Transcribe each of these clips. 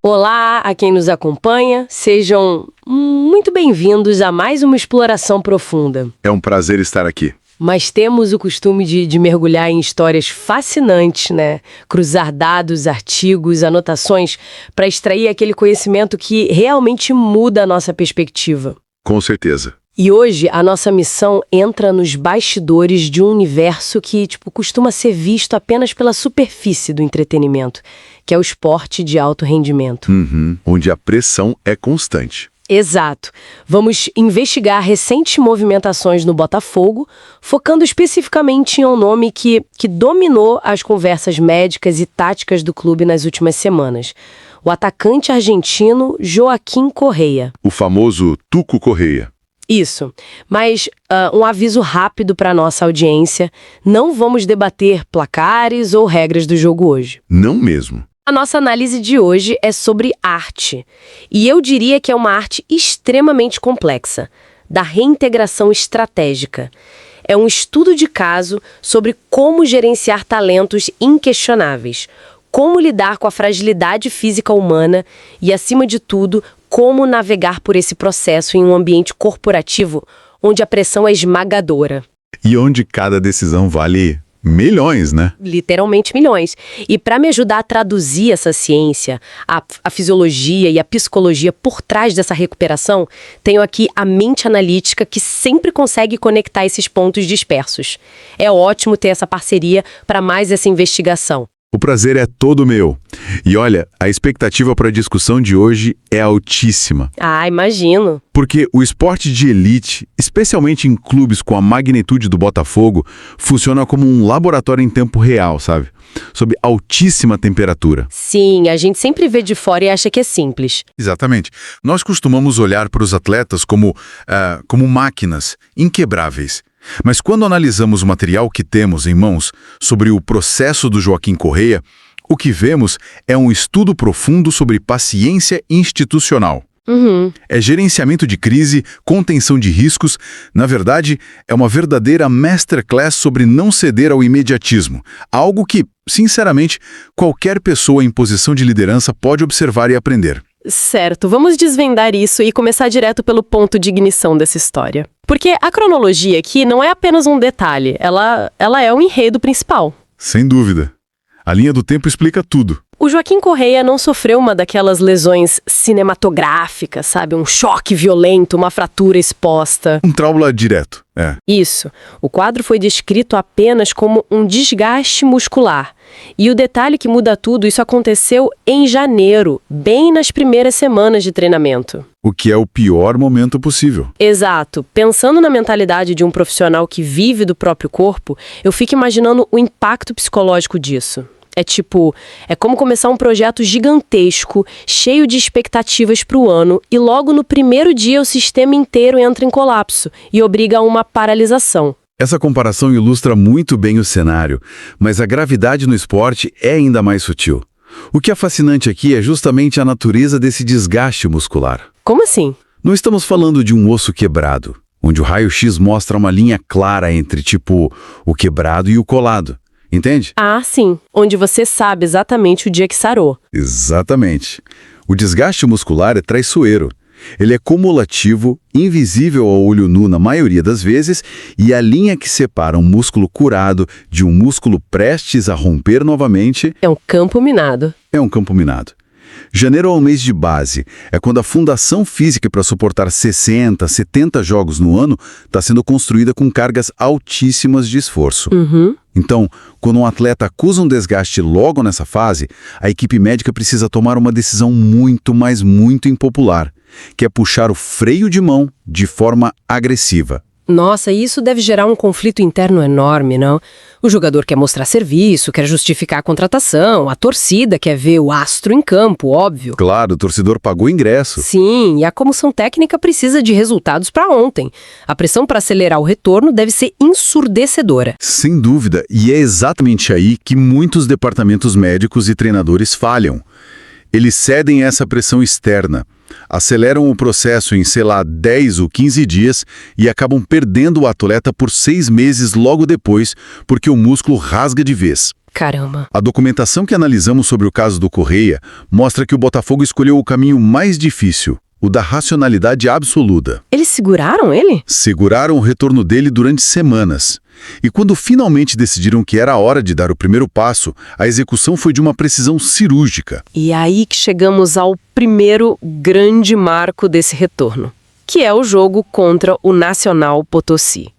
Olá a quem nos acompanha, sejam muito bem-vindos a mais uma exploração profunda. É um prazer estar aqui. Mas temos o costume de mergulhar em histórias fascinantes, né? Cruzar dados, artigos, anotações para extrair aquele conhecimento que realmente muda a nossa perspectiva. Com certeza. E hoje a nossa missão entra nos bastidores de um universo que, costuma ser visto apenas pela superfície do entretenimento, que é o esporte de alto rendimento. Onde a pressão é constante. Exato. Vamos investigar recentes movimentações no Botafogo, focando especificamente em um nome que dominou as conversas médicas e táticas do clube nas últimas semanas. O atacante argentino Joaquim Correa. O famoso Tuco Correa. Isso, mas um aviso rápido para nossa audiência, não vamos debater placares ou regras do jogo hoje. Não mesmo. A nossa análise de hoje é sobre arte, e eu diria que é uma arte extremamente complexa, da reintegração estratégica. É um estudo de caso sobre como gerenciar talentos inquestionáveis, como lidar com a fragilidade física humana e, acima de tudo, como navegar por esse processo em um ambiente corporativo onde a pressão é esmagadora. E onde cada decisão vale milhões, né? Literalmente milhões. E para me ajudar a traduzir essa ciência, a fisiologia e a psicologia por trás dessa recuperação, tenho aqui a mente analítica que sempre consegue conectar esses pontos dispersos. É ótimo ter essa parceria para mais essa investigação. O prazer é todo meu. E olha, a expectativa para a discussão de hoje é altíssima. Ah, imagino. Porque o esporte de elite, especialmente em clubes com a magnitude do Botafogo, funciona como um laboratório em tempo real, sabe? Sob altíssima temperatura. Sim, a gente sempre vê de fora e acha que é simples. Exatamente. Nós costumamos olhar para os atletas como máquinas inquebráveis. Mas quando analisamos o material que temos em mãos sobre o processo do Joaquim Correa, o que vemos é um estudo profundo sobre paciência institucional. É gerenciamento de crise, contenção de riscos. Na verdade, é uma verdadeira masterclass sobre não ceder ao imediatismo. Algo que, sinceramente, qualquer pessoa em posição de liderança pode observar e aprender. Certo, vamos desvendar isso e começar direto pelo ponto de ignição dessa história. Porque a cronologia aqui não é apenas um detalhe, ela é o enredo principal. Sem dúvida. A linha do tempo explica tudo. O Joaquim Correa não sofreu uma daquelas lesões cinematográficas, sabe? Um choque violento, uma fratura exposta. Um trauma direto, é. Isso. O quadro foi descrito apenas como um desgaste muscular. E o detalhe que muda tudo, isso aconteceu em janeiro, bem nas primeiras semanas de treinamento. O que é o pior momento possível. Exato. Pensando na mentalidade de um profissional que vive do próprio corpo, eu fico imaginando o impacto psicológico disso. É como começar um projeto gigantesco, cheio de expectativas para o ano, e logo no primeiro dia o sistema inteiro entra em colapso e obriga a uma paralisação. Essa comparação ilustra muito bem o cenário, mas a gravidade no esporte é ainda mais sutil. O que é fascinante aqui é justamente a natureza desse desgaste muscular. Como assim? Não estamos falando de um osso quebrado, onde o raio-x mostra uma linha clara entre, o quebrado e o colado. Entende? Ah, sim. Onde você sabe exatamente o dia que sarou. Exatamente. O desgaste muscular é traiçoeiro. Ele é cumulativo, invisível ao olho nu na maioria das vezes, e a linha que separa um músculo curado de um músculo prestes a romper novamente... É um campo minado. É um campo minado. Janeiro é um mês de base. É quando a fundação física para suportar 60, 70 jogos no ano está sendo construída com cargas altíssimas de esforço. Então, quando um atleta acusa um desgaste logo nessa fase, a equipe médica precisa tomar uma decisão muito, mas muito impopular, que é puxar o freio de mão de forma agressiva. Nossa, isso deve gerar um conflito interno enorme, não? O jogador quer mostrar serviço, quer justificar a contratação, a torcida quer ver o astro em campo, óbvio. Claro, o torcedor pagou o ingresso. Sim, e a comissão técnica precisa de resultados para ontem. A pressão para acelerar o retorno deve ser ensurdecedora. Sem dúvida, e é exatamente aí que muitos departamentos médicos e treinadores falham. Eles cedem essa pressão externa, aceleram o processo em, 10 ou 15 dias e acabam perdendo o atleta por 6 meses logo depois, porque o músculo rasga de vez. Caramba. A documentação que analisamos sobre o caso do Correia mostra que o Botafogo escolheu o caminho mais difícil, o da racionalidade absoluta. Eles seguraram ele? Seguraram o retorno dele durante semanas. E quando finalmente decidiram que era a hora de dar o primeiro passo, a execução foi de uma precisão cirúrgica. E aí que chegamos ao primeiro grande marco desse retorno, que é o jogo contra o Nacional Potosí.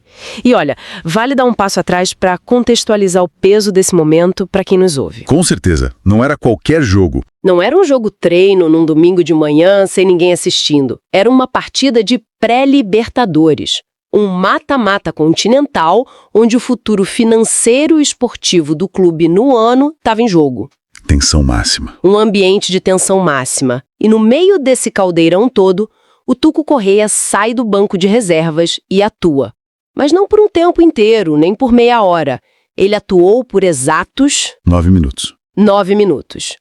E olha, vale dar um passo atrás para contextualizar o peso desse momento para quem nos ouve. Com certeza, não era qualquer jogo. Não era um jogo treino num domingo de manhã sem ninguém assistindo. Era uma partida de pré-Libertadores. Um mata-mata continental onde o futuro financeiro e esportivo do clube no ano estava em jogo. Tensão máxima. Um ambiente de tensão máxima. E no meio desse caldeirão todo, o Tuco Correia sai do banco de reservas e atua. Mas não por um tempo inteiro, nem por meia hora. Ele atuou por exatos 9 minutos. 9 minutos.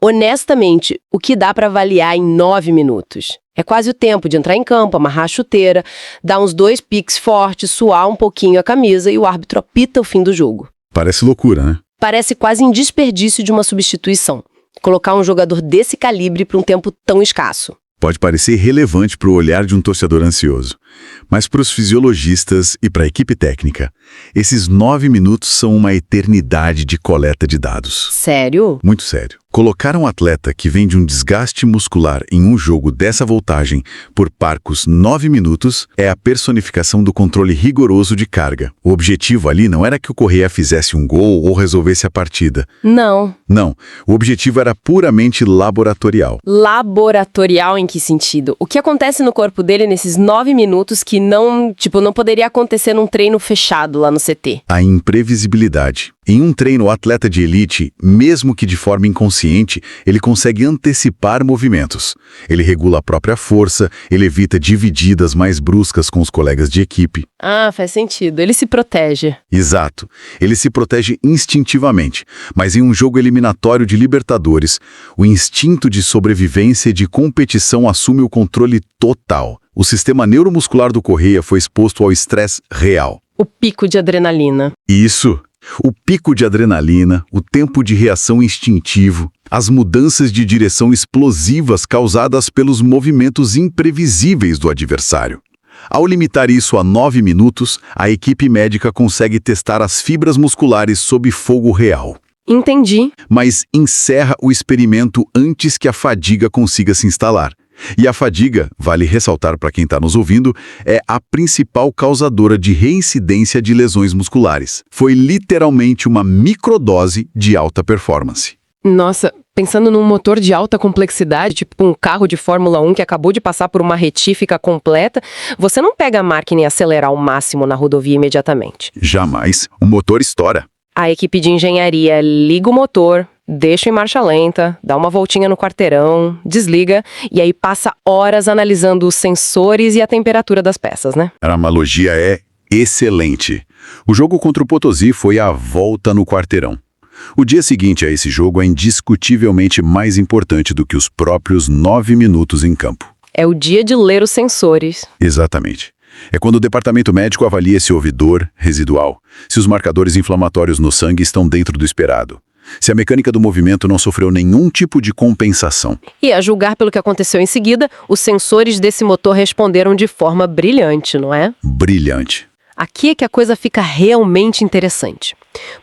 Honestamente, o que dá para avaliar em 9 minutos? É quase o tempo de entrar em campo, amarrar a chuteira, dar uns 2 piques fortes, suar um pouquinho a camisa e o árbitro apita o fim do jogo. Parece loucura, né? Parece quase um desperdício de uma substituição. Colocar um jogador desse calibre por um tempo tão escasso. Pode parecer relevante para o olhar de um torcedor ansioso. Mas para os fisiologistas e para a equipe técnica, esses 9 minutos são uma eternidade de coleta de dados. Sério? Muito sério. Colocar um atleta que vem de um desgaste muscular em um jogo dessa voltagem por parcos 9 minutos é a personificação do controle rigoroso de carga. O objetivo ali não era que o Correia fizesse um gol ou resolvesse a partida. Não. Não. O objetivo era puramente laboratorial. Laboratorial em que sentido? O que acontece no corpo dele nesses 9 minutos que não poderia acontecer num treino fechado lá no CT? A imprevisibilidade. Em um treino, o atleta de elite, mesmo que de forma inconsciente, ele consegue antecipar movimentos. Ele regula a própria força, ele evita divididas mais bruscas com os colegas de equipe. Ah, faz sentido. Ele se protege. Exato. Ele se protege instintivamente. Mas em um jogo eliminatório de Libertadores, o instinto de sobrevivência e de competição assume o controle total. O sistema neuromuscular do Correia foi exposto ao estresse real. O pico de adrenalina. Isso. O pico de adrenalina, o tempo de reação instintivo, as mudanças de direção explosivas causadas pelos movimentos imprevisíveis do adversário. Ao limitar isso a 9 minutos, a equipe médica consegue testar as fibras musculares sob fogo real. Entendi. Mas encerra o experimento antes que a fadiga consiga se instalar. E a fadiga, vale ressaltar para quem está nos ouvindo, é a principal causadora de reincidência de lesões musculares. Foi literalmente uma microdose de alta performance. Nossa, pensando num motor de alta complexidade, tipo um carro de Fórmula 1 que acabou de passar por uma retífica completa, você não pega a máquina e acelera ao máximo na rodovia imediatamente. Jamais. O motor estoura. A equipe de engenharia liga o motor, deixa em marcha lenta, dá uma voltinha no quarteirão, desliga e aí passa horas analisando os sensores e a temperatura das peças, né? A analogia é excelente. O jogo contra o Potosí foi a volta no quarteirão. O dia seguinte a esse jogo é indiscutivelmente mais importante do que os próprios 9 minutos em campo. É o dia de ler os sensores. Exatamente. É quando o departamento médico avalia se houve dor residual, se os marcadores inflamatórios no sangue estão dentro do esperado, se a mecânica do movimento não sofreu nenhum tipo de compensação. E a julgar pelo que aconteceu em seguida, os sensores desse motor responderam de forma brilhante, não é? Brilhante. Aqui é que a coisa fica realmente interessante.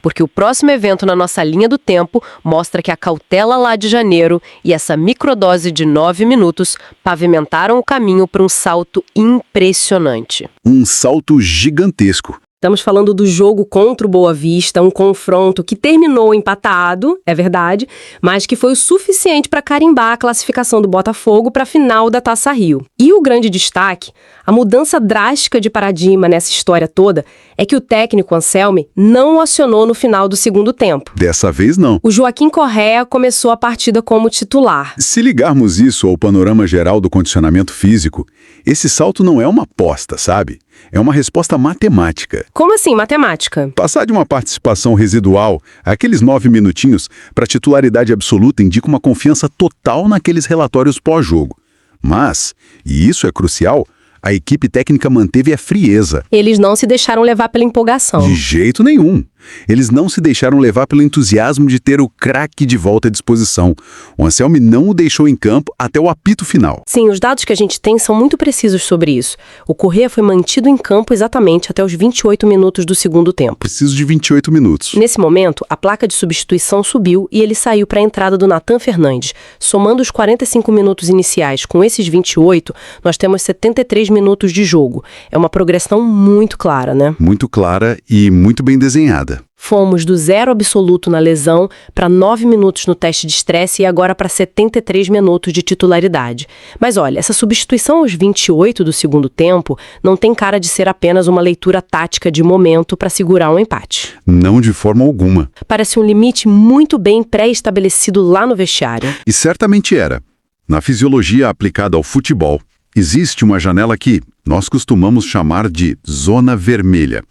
Porque o próximo evento na nossa linha do tempo mostra que a cautela lá de janeiro e essa microdose de 9 minutos pavimentaram o caminho para um salto impressionante. Um salto gigantesco. Estamos falando do jogo contra o Boa Vista, um confronto que terminou empatado, é verdade, mas que foi o suficiente para carimbar a classificação do Botafogo para a final da Taça Rio. E o grande destaque, a mudança drástica de paradigma nessa história toda, é que o técnico Anselmi não acionou no final do segundo tempo. Dessa vez não. O Joaquim Correa começou a partida como titular. Se ligarmos isso ao panorama geral do condicionamento físico, esse salto não é uma aposta, sabe? É uma resposta matemática. Como assim, matemática? Passar de uma participação residual, aqueles 9 minutinhos, para titularidade absoluta indica uma confiança total naqueles relatórios pós-jogo. Mas, e isso é crucial, a equipe técnica manteve a frieza. Eles não se deixaram levar pela empolgação. De jeito nenhum. Eles não se deixaram levar pelo entusiasmo de ter o craque de volta à disposição. O Anselmi não o deixou em campo até o apito final. Sim, os dados que a gente tem são muito precisos sobre isso. O Correa foi mantido em campo exatamente até os 28 minutos do segundo tempo. Preciso de 28 minutos. Nesse momento, a placa de substituição subiu e ele saiu para a entrada do Nathan Fernandes. Somando os 45 minutos iniciais com esses 28, nós temos 73 minutos de jogo. É uma progressão muito clara, né? Muito clara e muito bem desenhada. Fomos do 0 absoluto na lesão para 9 minutos no teste de estresse e agora para 73 minutos de titularidade. Mas olha, essa substituição aos 28 do segundo tempo não tem cara de ser apenas uma leitura tática de momento para segurar um empate. Não de forma alguma. Parece um limite muito bem pré-estabelecido lá no vestiário. E certamente era. Na fisiologia aplicada ao futebol, existe uma janela que nós costumamos chamar de zona vermelha.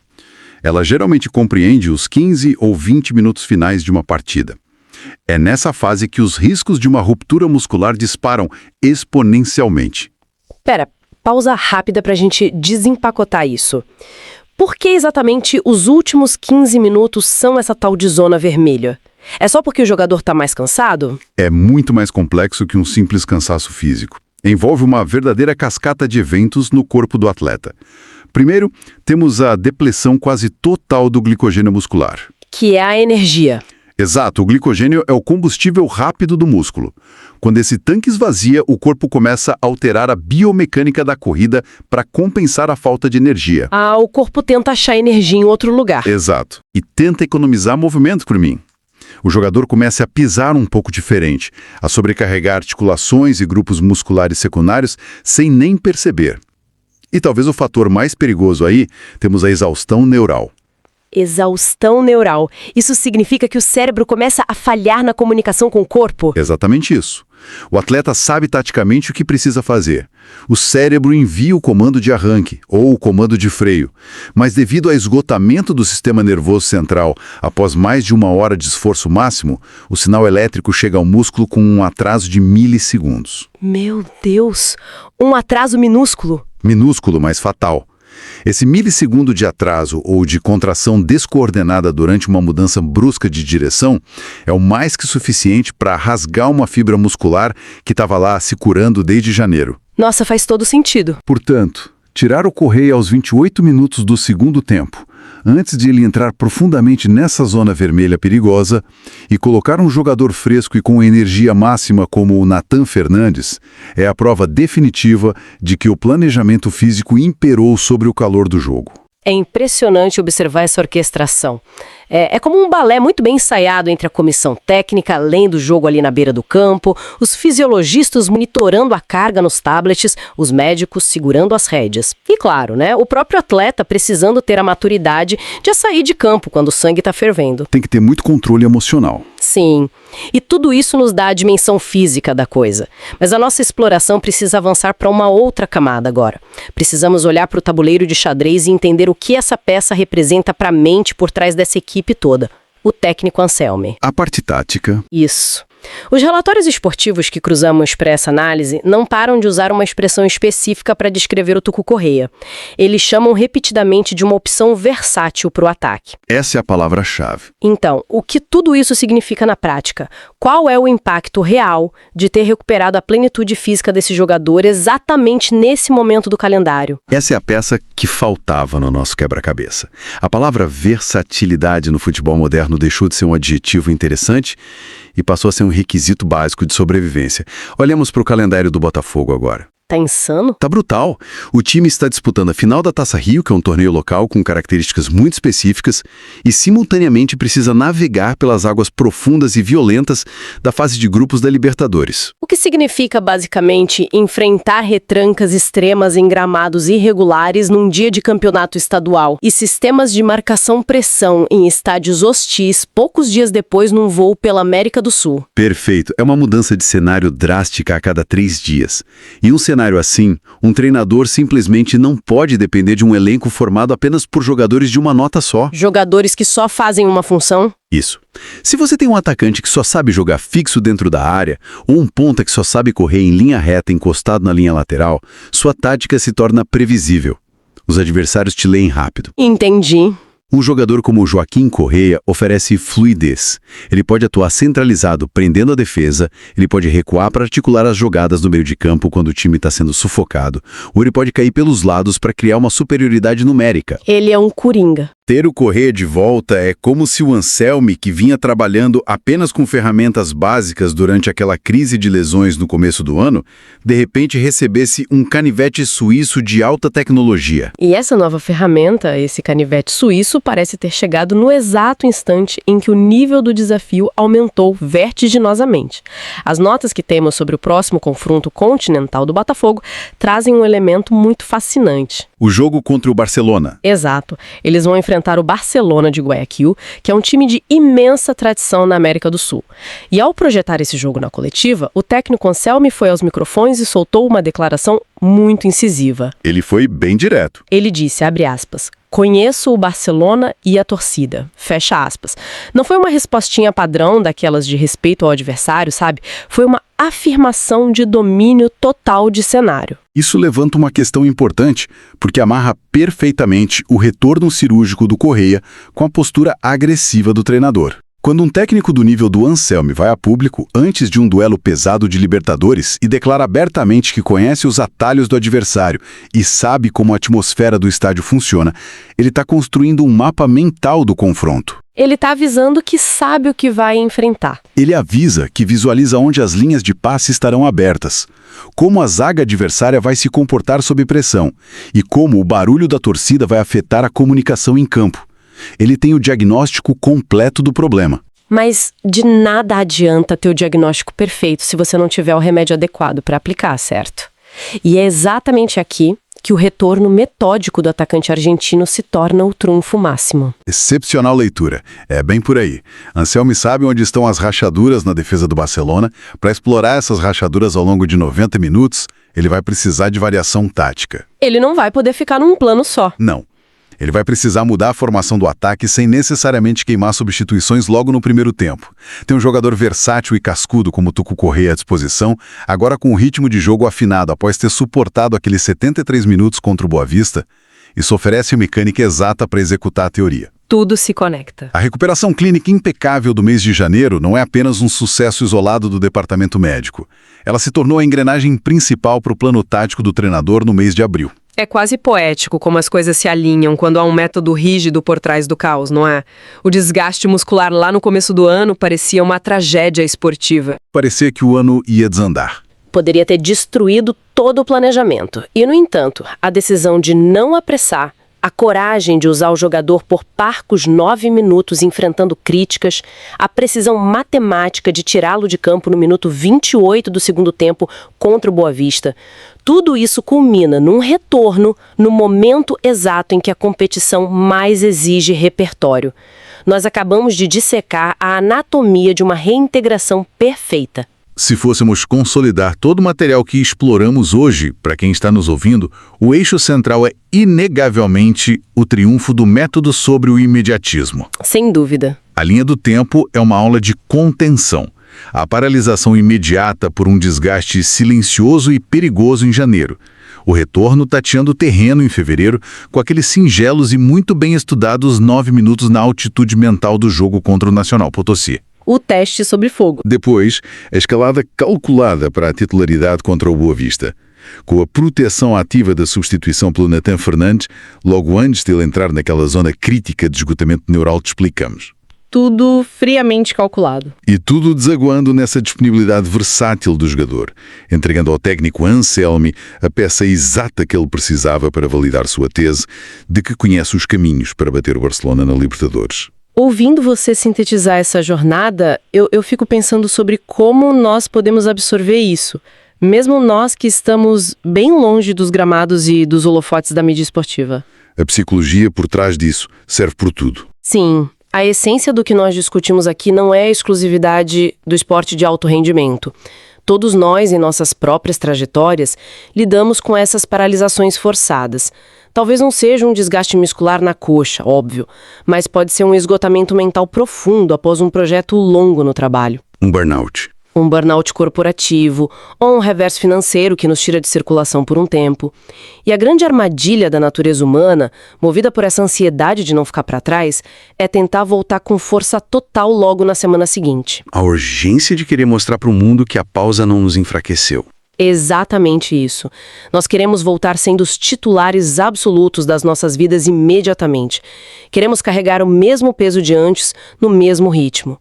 Ela geralmente compreende os 15 ou 20 minutos finais de uma partida. É nessa fase que os riscos de uma ruptura muscular disparam exponencialmente. Pera, pausa rápida para a gente desempacotar isso. Por que exatamente os últimos 15 minutos são essa tal de zona vermelha? É só porque o jogador está mais cansado? É muito mais complexo que um simples cansaço físico. Envolve uma verdadeira cascata de eventos no corpo do atleta. Primeiro, temos a depleção quase total do glicogênio muscular. Que é a energia. Exato, o glicogênio é o combustível rápido do músculo. Quando esse tanque esvazia, o corpo começa a alterar a biomecânica da corrida para compensar a falta de energia. Ah, o corpo tenta achar energia em outro lugar. Exato. E tenta economizar movimento por mim. O jogador começa a pisar um pouco diferente, a sobrecarregar articulações e grupos musculares secundários sem nem perceber. E talvez o fator mais perigoso aí, temos a exaustão neural. Exaustão neural. Isso significa que o cérebro começa a falhar na comunicação com o corpo? Exatamente isso. O atleta sabe taticamente o que precisa fazer. O cérebro envia o comando de arranque ou o comando de freio. Mas devido ao esgotamento do sistema nervoso central, após mais de 1 hora de esforço máximo, o sinal elétrico chega ao músculo com um atraso de milissegundos. Meu Deus! Um atraso minúsculo? Minúsculo, mas fatal. Esse milissegundo de atraso ou de contração descoordenada durante uma mudança brusca de direção é o mais que suficiente para rasgar uma fibra muscular que estava lá se curando desde janeiro. Nossa, faz todo sentido. Portanto, tirar o Correa aos 28 minutos do segundo tempo, antes de ele entrar profundamente nessa zona vermelha perigosa, e colocar um jogador fresco e com energia máxima como o Nathan Fernandes, é a prova definitiva de que o planejamento físico imperou sobre o calor do jogo. É impressionante observar essa orquestração. É como um balé muito bem ensaiado entre a comissão técnica, além do jogo ali na beira do campo, os fisiologistas monitorando a carga nos tablets, os médicos segurando as rédeas. E claro, né, o próprio atleta precisando ter a maturidade de sair de campo quando o sangue está fervendo. Tem que ter muito controle emocional. Sim, e tudo isso nos dá a dimensão física da coisa. Mas a nossa exploração precisa avançar para uma outra camada agora. Precisamos olhar para o tabuleiro de xadrez e entender o que essa peça representa para a mente por trás dessa equipe toda. O técnico Anselmi. A parte tática. Isso. Os relatórios esportivos que cruzamos para essa análise não param de usar uma expressão específica para descrever o Tucu Correa. Eles chamam repetidamente de uma opção versátil para o ataque. Essa é a palavra-chave. Então, o que tudo isso significa na prática? Qual é o impacto real de ter recuperado a plenitude física desse jogador exatamente nesse momento do calendário? Essa é a peça que faltava no nosso quebra-cabeça. A palavra versatilidade no futebol moderno deixou de ser um adjetivo interessante e passou a ser um requisito básico de sobrevivência. Olhemos para o calendário do Botafogo agora. Tá insano? Tá brutal. O time está disputando a final da Taça Rio, que é um torneio local com características muito específicas, e simultaneamente precisa navegar pelas águas profundas e violentas da fase de grupos da Libertadores. O que significa, basicamente, enfrentar retrancas extremas em gramados irregulares num dia de campeonato estadual e sistemas de marcação-pressão em estádios hostis poucos dias depois num voo pela América do Sul. Perfeito. É uma mudança de cenário drástica a cada 3 dias. E um cenário assim, um treinador simplesmente não pode depender de um elenco formado apenas por jogadores de uma nota só. Jogadores que só fazem uma função? Isso. Se você tem um atacante que só sabe jogar fixo dentro da área, ou um ponta que só sabe correr em linha reta encostado na linha lateral, sua tática se torna previsível. Os adversários te leem rápido. Entendi. Um jogador como o Joaquim Correa oferece fluidez. Ele pode atuar centralizado, prendendo a defesa, ele pode recuar para articular as jogadas no meio de campo quando o time está sendo sufocado, ou ele pode cair pelos lados para criar uma superioridade numérica. Ele é um coringa. Ter o Correa de volta é como se o Anselmi, que vinha trabalhando apenas com ferramentas básicas durante aquela crise de lesões no começo do ano, de repente recebesse um canivete suíço de alta tecnologia. E essa nova ferramenta, esse canivete suíço, parece ter chegado no exato instante em que o nível do desafio aumentou vertiginosamente. As notas que temos sobre o próximo confronto continental do Botafogo trazem um elemento muito fascinante. O jogo contra o Barcelona. Exato. Eles vão enfrentar o Barcelona de Guayaquil, que é um time de imensa tradição na América do Sul. E ao projetar esse jogo na coletiva, o técnico Anselmi foi aos microfones e soltou uma declaração muito incisiva. Ele foi bem direto. Ele disse, abre aspas, conheço o Barcelona e a torcida, fecha aspas. Não foi uma respostinha padrão daquelas de respeito ao adversário, sabe? Foi uma afirmação de domínio total de cenário. Isso levanta uma questão importante, porque amarra perfeitamente o retorno cirúrgico do Correa com a postura agressiva do treinador. Quando um técnico do nível do Anselmi vai a público antes de um duelo pesado de Libertadores e declara abertamente que conhece os atalhos do adversário e sabe como a atmosfera do estádio funciona, ele está construindo um mapa mental do confronto. Ele está avisando que sabe o que vai enfrentar. Ele avisa que visualiza onde as linhas de passe estarão abertas, como a zaga adversária vai se comportar sob pressão e como o barulho da torcida vai afetar a comunicação em campo. Ele tem o diagnóstico completo do problema. Mas de nada adianta ter o diagnóstico perfeito se você não tiver o remédio adequado para aplicar, certo? E é exatamente aqui que o retorno metódico do atacante argentino se torna o trunfo máximo. Excepcional leitura. É bem por aí. Anselmi sabe onde estão as rachaduras na defesa do Barcelona. Para explorar essas rachaduras ao longo de 90 minutos, ele vai precisar de variação tática. Ele não vai poder ficar num plano só. Não. Ele vai precisar mudar a formação do ataque sem necessariamente queimar substituições logo no primeiro tempo. Tem um jogador versátil e cascudo como Tucu Correa à disposição, agora com o ritmo de jogo afinado após ter suportado aqueles 73 minutos contra o Boa Vista. Isso oferece a mecânica exata para executar a teoria. Tudo se conecta. A recuperação clínica impecável do mês de janeiro não é apenas um sucesso isolado do departamento médico. Ela se tornou a engrenagem principal para o plano tático do treinador no mês de abril. É quase poético como as coisas se alinham quando há um método rígido por trás do caos, não é? O desgaste muscular lá no começo do ano parecia uma tragédia esportiva. Parecia que o ano ia desandar. Poderia ter destruído todo o planejamento. E, no entanto, a decisão de não apressar, a coragem de usar o jogador por parcos 9 minutos enfrentando críticas, a precisão matemática de tirá-lo de campo no minuto 28 do segundo tempo contra o Boa Vista, tudo isso culmina num retorno no momento exato em que a competição mais exige repertório. Nós acabamos de dissecar a anatomia de uma reintegração perfeita. Se fôssemos consolidar todo o material que exploramos hoje, para quem está nos ouvindo, o eixo central é inegavelmente o triunfo do método sobre o imediatismo. Sem dúvida. A linha do tempo é uma aula de contenção. A paralisação imediata por um desgaste silencioso e perigoso em janeiro. O retorno tateando o terreno em fevereiro com aqueles singelos e muito bem estudados 9 minutos na altitude mental do jogo contra o Nacional Potosí. O teste sobre fogo. Depois, a escalada calculada para a titularidade contra o Boa Vista. Com a proteção ativa da substituição pelo Nathan Fernandes, logo antes de ele entrar naquela zona crítica de esgotamento neural que explicamos. Tudo friamente calculado. E tudo desaguando nessa disponibilidade versátil do jogador, entregando ao técnico Anselmi a peça exata que ele precisava para validar sua tese de que conhece os caminhos para bater o Barcelona na Libertadores. Ouvindo você sintetizar essa jornada, eu fico pensando sobre como nós podemos absorver isso, mesmo nós que estamos bem longe dos gramados e dos holofotes da mídia esportiva. A psicologia por trás disso serve por tudo. Sim. A essência do que nós discutimos aqui não é a exclusividade do esporte de alto rendimento. Todos nós, em nossas próprias trajetórias, lidamos com essas paralisações forçadas. Talvez não seja um desgaste muscular na coxa, óbvio, mas pode ser um esgotamento mental profundo após um projeto longo no trabalho. Um burnout. um burnout corporativo ou um reverso financeiro que nos tira de circulação por um tempo. E a grande armadilha da natureza humana, movida por essa ansiedade de não ficar para trás, é tentar voltar com força total logo na semana seguinte. A urgência de querer mostrar para o mundo que a pausa não nos enfraqueceu. Exatamente isso. Nós queremos voltar sendo os titulares absolutos das nossas vidas imediatamente. Queremos carregar o mesmo peso de antes, no mesmo ritmo.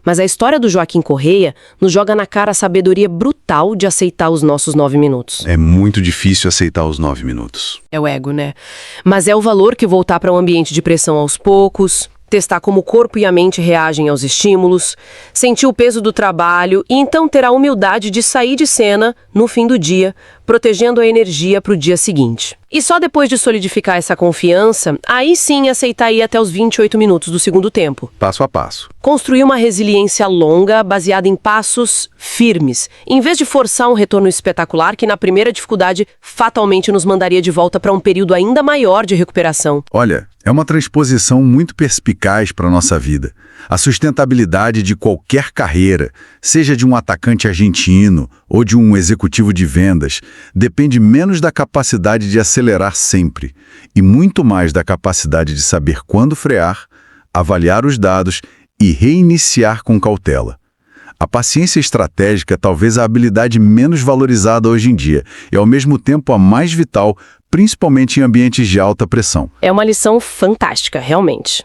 Mas a história do Joaquim Correia nos joga na cara a sabedoria brutal de aceitar os nossos 9 minutos. É muito difícil aceitar os 9 minutos. É o ego, né? Mas é o valor que voltar para um ambiente de pressão aos poucos, testar como o corpo e a mente reagem aos estímulos, sentir o peso do trabalho e então ter a humildade de sair de cena no fim do dia, protegendo a energia para o dia seguinte. E só depois de solidificar essa confiança, aí sim aceitar ir até os 28 minutos do segundo tempo. Passo a passo. Construir uma resiliência longa, baseada em passos firmes, em vez de forçar um retorno espetacular que na primeira dificuldade fatalmente nos mandaria de volta para um período ainda maior de recuperação. Olha, é uma transposição muito perspicaz para a nossa vida. A sustentabilidade de qualquer carreira, seja de um atacante argentino ou de um executivo de vendas, depende menos da capacidade de acelerar sempre e muito mais da capacidade de saber quando frear, avaliar os dados e reiniciar com cautela. A paciência estratégica é talvez a habilidade menos valorizada hoje em dia e, ao mesmo tempo, a mais vital, principalmente em ambientes de alta pressão. É uma lição fantástica, realmente.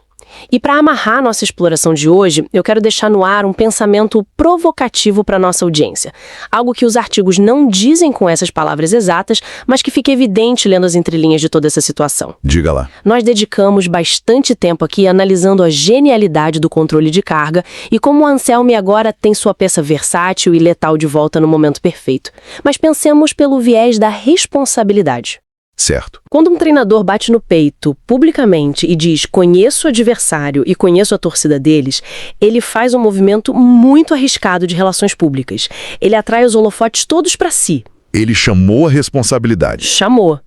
E para amarrar nossa exploração de hoje, eu quero deixar no ar um pensamento provocativo para nossa audiência. Algo que os artigos não dizem com essas palavras exatas, mas que fica evidente lendo as entrelinhas de toda essa situação. Diga lá. Nós dedicamos bastante tempo aqui analisando a genialidade do controle de carga e como o Anselmi agora tem sua peça versátil e letal de volta no momento perfeito. Mas pensemos pelo viés da responsabilidade. Certo. Quando um treinador bate no peito publicamente e diz conheço o adversário e conheço a torcida deles, ele faz um movimento muito arriscado de relações públicas. Ele atrai os holofotes todos para si. Ele chamou a responsabilidade. Chamou.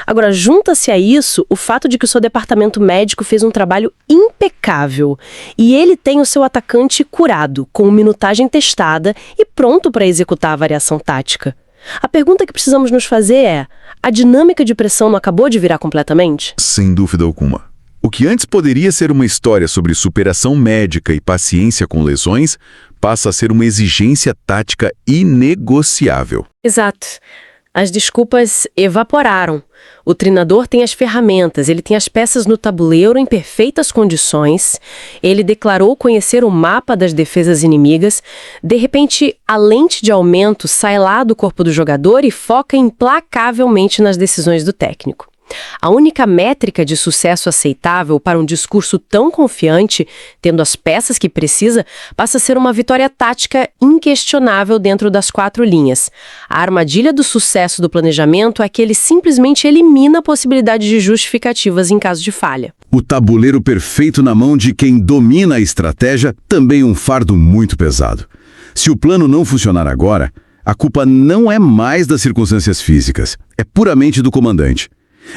Agora, junta-se a isso o fato de que o seu departamento médico fez um trabalho impecável e ele tem o seu atacante curado, com minutagem testada e pronto para executar a variação tática. A pergunta que precisamos nos fazer é: a dinâmica de pressão não acabou de virar completamente? Sem dúvida alguma. O que antes poderia ser uma história sobre superação médica e paciência com lesões, passa a ser uma exigência tática inegociável. Exato. As desculpas evaporaram. O treinador tem as ferramentas, ele tem as peças no tabuleiro em perfeitas condições, ele declarou conhecer o mapa das defesas inimigas. De repente, a lente de aumento sai lá do corpo do jogador e foca implacavelmente nas decisões do técnico. A única métrica de sucesso aceitável para um discurso tão confiante, tendo as peças que precisa, passa a ser uma vitória tática inquestionável dentro das 4 linhas. A armadilha do sucesso do planejamento é que ele simplesmente elimina a possibilidade de justificativas em caso de falha. O tabuleiro perfeito na mão de quem domina a estratégia, também um fardo muito pesado. Se o plano não funcionar agora, a culpa não é mais das circunstâncias físicas, é puramente do comandante.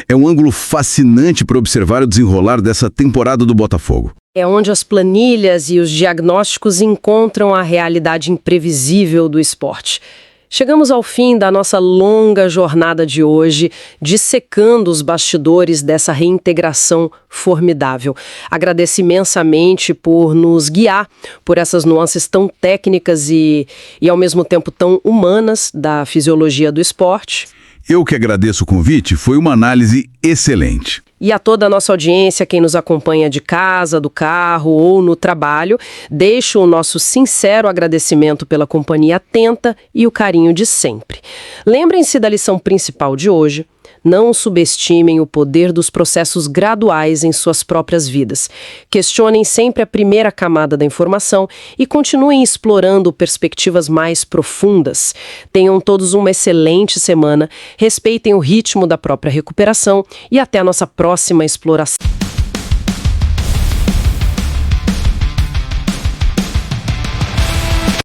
É um ângulo fascinante para observar o desenrolar dessa temporada do Botafogo. É onde as planilhas e os diagnósticos encontram a realidade imprevisível do esporte. Chegamos ao fim da nossa longa jornada de hoje, dissecando os bastidores dessa reintegração formidável. Agradeço imensamente por nos guiar por essas nuances tão técnicas e ao mesmo tempo tão humanas da fisiologia do esporte. Eu que agradeço o convite, foi uma análise excelente. E a toda a nossa audiência, quem nos acompanha de casa, do carro ou no trabalho, deixo o nosso sincero agradecimento pela companhia atenta e o carinho de sempre. Lembrem-se da lição principal de hoje. Não subestimem o poder dos processos graduais em suas próprias vidas. Questionem sempre a primeira camada da informação e continuem explorando perspectivas mais profundas. Tenham todos uma excelente semana, respeitem o ritmo da própria recuperação e até a nossa próxima exploração.